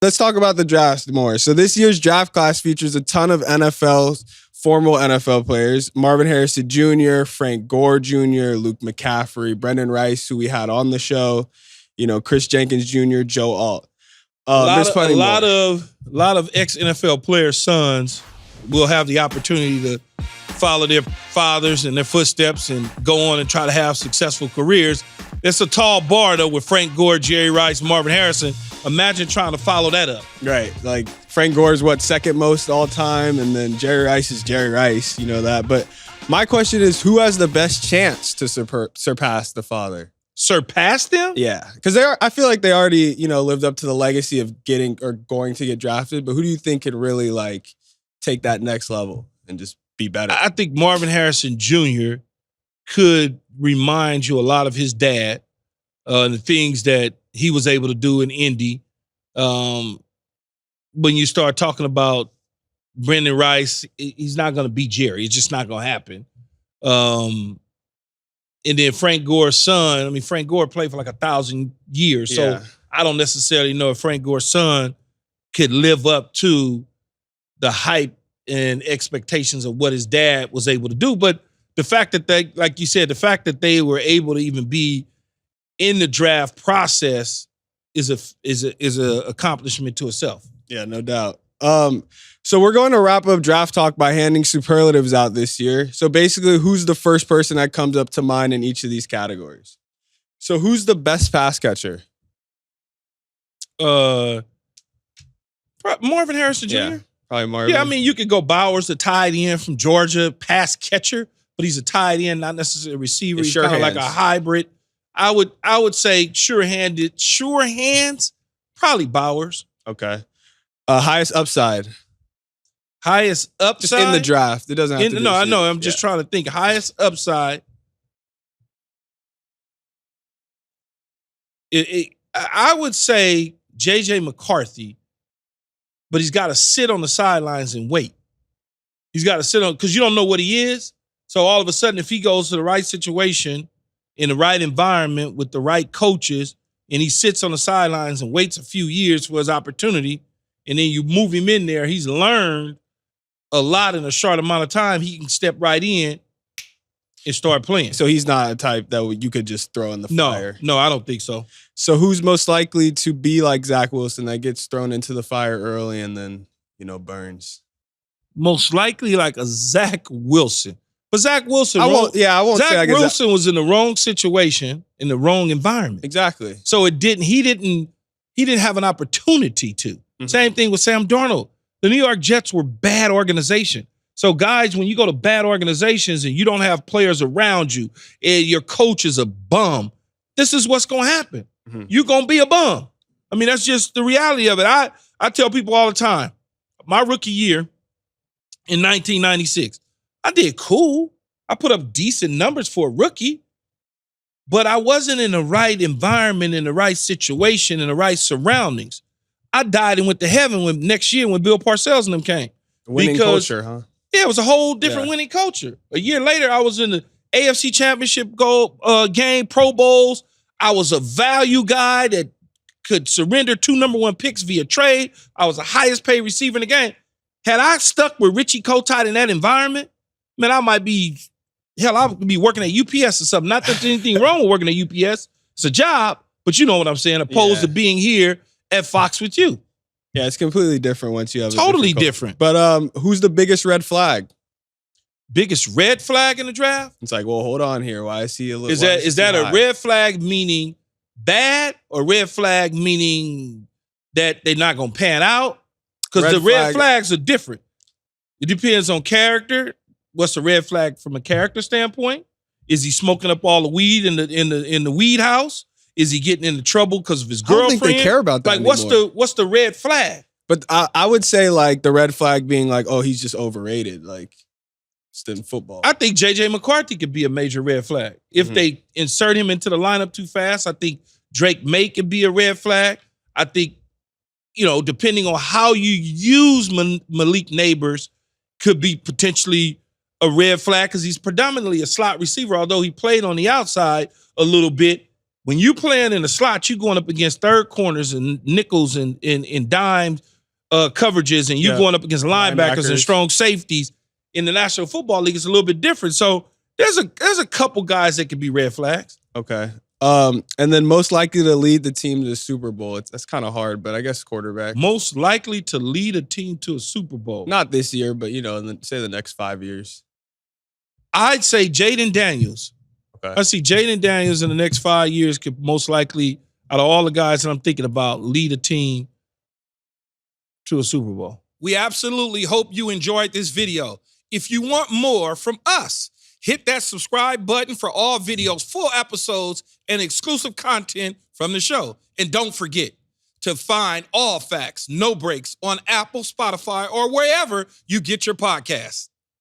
Let's talk about the draft more. So this year's draft class features a ton of formal NFL players. Marvin Harrison Jr., Frank Gore Jr., Luke McCaffrey, Brendan Rice, who we had on the show, Chris Jenkins Jr., Joe Alt. A lot of ex-NFL players' sons will have the opportunity to follow their fathers in their footsteps and go on and try to have successful careers. It's a tall bar, though, with Frank Gore, Jerry Rice, Marvin Harrison. Imagine trying to follow that up. Right. Like Frank Gore's second most all time, and then Jerry Rice is Jerry Rice, that. But my question is, who has the best chance to surpass the father? Surpass them? Yeah. Because I feel like they already, lived up to the legacy of getting or going to get drafted. But who do you think could really take that next level and just be better? I think Marvin Harrison Jr. could remind you a lot of his dad and the things that he was able to do in Indy. When you start talking about Brendan Rice, he's not going to beat Jerry. It's just not going to happen. And then Frank Gore's son, Frank Gore played for 1,000 years. So Yeah. I don't necessarily know if Frank Gore's son could live up to the hype and expectations of what his dad was able to do. But the fact that they, like you said, the fact that they were able to even be in the draft process is a accomplishment to itself. Yeah, no doubt. So we're going to wrap up draft talk by handing superlatives out this year. So basically, who's the first person that comes up to mind in each of these categories? So who's the best pass catcher? Marvin Harrison Jr. Yeah, probably Marvin. Yeah, you could go Bowers, the tight end from Georgia, pass catcher, but he's a tight end, not necessarily a receiver. He's kind of like a hybrid. I would say sure hands, probably Bowers. Okay. Highest upside. Highest upside? Just in the draft. It doesn't have to be. No, I know. I'm just trying to think. Highest upside. I would say J.J. McCarthy, but he's got to sit on the sidelines and wait. He's got to sit on, because you don't know what he is. So all of a sudden, if he goes to the right situation, in the right environment with the right coaches, and he sits on the sidelines and waits a few years for his opportunity, and then you move him in there, he's learned a lot in a short amount of time. He can step right in and start playing. So he's not a type that you could just throw in the fire. No, I don't think so. So who's most likely to be like Zach Wilson that gets thrown into the fire early and then, burns? Most likely like a Zach Wilson. But Zach Wilson, I won't Zach say Wilson was in the wrong situation, in the wrong environment. Exactly. So he didn't have an opportunity to. Mm-hmm. Same thing with Sam Darnold. The New York Jets were bad organization. So guys, when you go to bad organizations and you don't have players around you, and your coach is a bum, this is what's going to happen. Mm-hmm. You're going to be a bum. That's just the reality of it. I tell people all the time, my rookie year in 1996, I did cool. I put up decent numbers for a rookie, but I wasn't in the right environment, in the right situation, in the right surroundings. I died and went to heaven next year when Bill Parcells and them came. Winning culture, huh? Yeah, it was a whole different winning culture. A year later, I was in the AFC Championship game, Pro Bowls. I was a value guy that could surrender 2 number 1 picks via trade. I was the highest paid receiver in the game. Had I stuck with Richie Kotite in that environment, man, I would be working at UPS or something. Not that there's anything wrong with working at UPS. It's a job, but you know what I'm saying, opposed to being here at Fox with you. Yeah, it's completely different once you have totally different. But who's the biggest red flag? Biggest red flag in the draft? It's like, well, hold on here. Why is he a little? Is that a red flag meaning bad, or red flag meaning that they're not going to pan out? Because the red flags are different. It depends on character. What's the red flag from a character standpoint? Is he smoking up all the weed in the weed house? Is he getting into trouble because of his girlfriend? I don't think they care about that anymore. What's the red flag? But I would say the red flag being he's just overrated, just in football. I think J.J. McCarthy could be a major red flag. If they insert him into the lineup too fast, I think Drake May could be a red flag. I think, depending on how you use Malik Neighbors, could be potentially a red flag because he's predominantly a slot receiver, although he played on the outside a little bit. When you playing in the slot, you going up against third corners and nickels and dime coverages, and you going up against linebackers and strong safeties. In the National Football League, it's a little bit different. So there's a couple guys that could be red flags. Okay. And then most likely to lead the team to the Super Bowl. That's kind of hard, but I guess quarterback. Most likely to lead a team to a Super Bowl. Not this year, but say the next 5 years. I'd say Jaden Daniels. Okay. I see Jaden Daniels in the next 5 years could most likely, out of all the guys that I'm thinking about, lead a team to a Super Bowl. We absolutely hope you enjoyed this video. If you want more from us, hit that subscribe button for all videos, full episodes, and exclusive content from the show. And don't forget to find All Facts, No Breaks on Apple, Spotify, or wherever you get your podcasts.